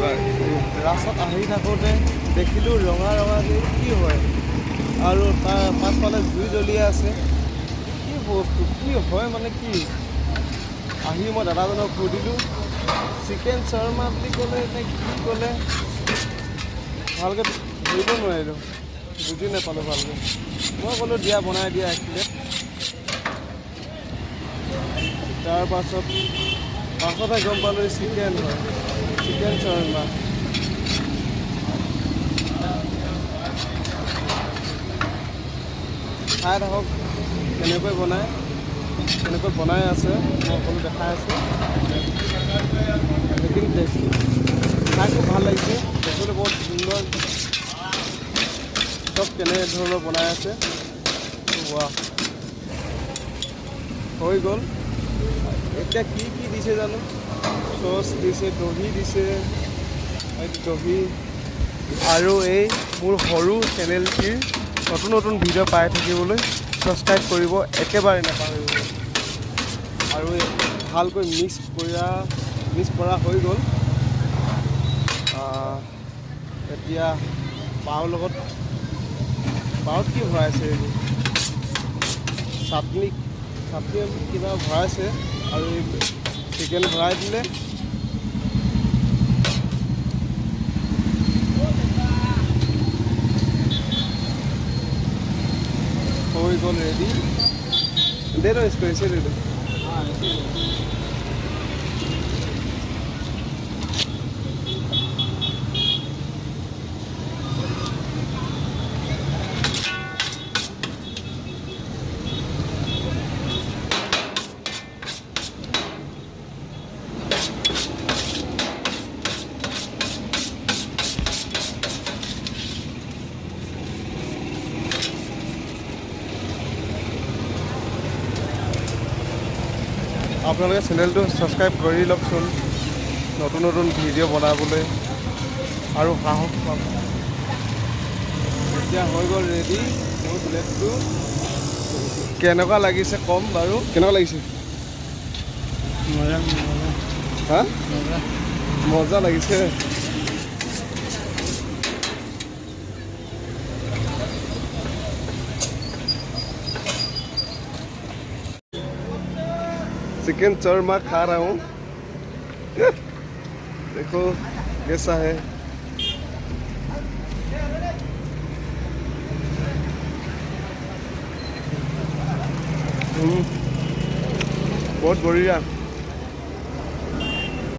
ৰাস্তাত আহি থাকোঁতে দেখিলোঁ ৰঙা ৰঙাকৈ কি হয় আৰু তাৰ পাছফালে জুই জ্বলি আছে। কি বস্তু কি হয় মানে কি? আহি মই দাদাজনক সুধিলোঁ চিকেন শৰ্মা বুলি ক'লে নে কি ক'লে, ভালকৈ ধৰিব নোৱাৰিলোঁ, বুজি নাপালোঁ ভালকৈ। মই ক'লোঁ দিয়া বনাই দিয়া এক প্লেট। তাৰ পাছতহে গম পালোঁ চিকেন হয়, চিকেন শৰ্মা। খাই থাকক কেনেকৈ বনাই আছে, মই সকলো দেখাই আছোঁ। লেকিন খাই খুব ভাল লাগিছে, দেখিবলৈ বহুত সুন্দৰ। চব কেনেধৰণৰ বনাই আছে, ৱাহ হৈ গ'ল। এতিয়া কি কি দিছে জানো, চচ দিছে, দহি দিছে, দহি আৰু এই মোৰ সৰু চেনেলটিৰ নতুন নতুন ভিডিঅ' পাই থাকিবলৈ ছাবস্ক্ৰাইব কৰিব একেবাৰে নাপাহৰিব। আৰু ভালকৈ মিক্স কৰা হৈ গ'ল। এতিয়া পাৱত কি ভৰাইছে, এইবোৰ চাটনি কিবা ভৰাইছে আৰু এই চিকেন ভৰাই দিলে। হৈ গ'ল ৰেডি। दे दो इसको, ऐसे दे दो। আপোনালোকে চেনেলটো ছাবস্ক্ৰাইব কৰি লওকচোন, নতুন নতুন ভিডিঅ' বনাবলৈ আৰু সাহস পাব। এতিয়া হৈ গ'ল ৰেডি মোৰ প্লেটটো। কেনেকুৱা লাগিছে ক'ম বাৰু, কেনেকুৱা লাগিছে? হা মজা লাগিছে। चिकन शर्मा खा रहा हूँ। देखो कैसा है। बहुत बढ़िया।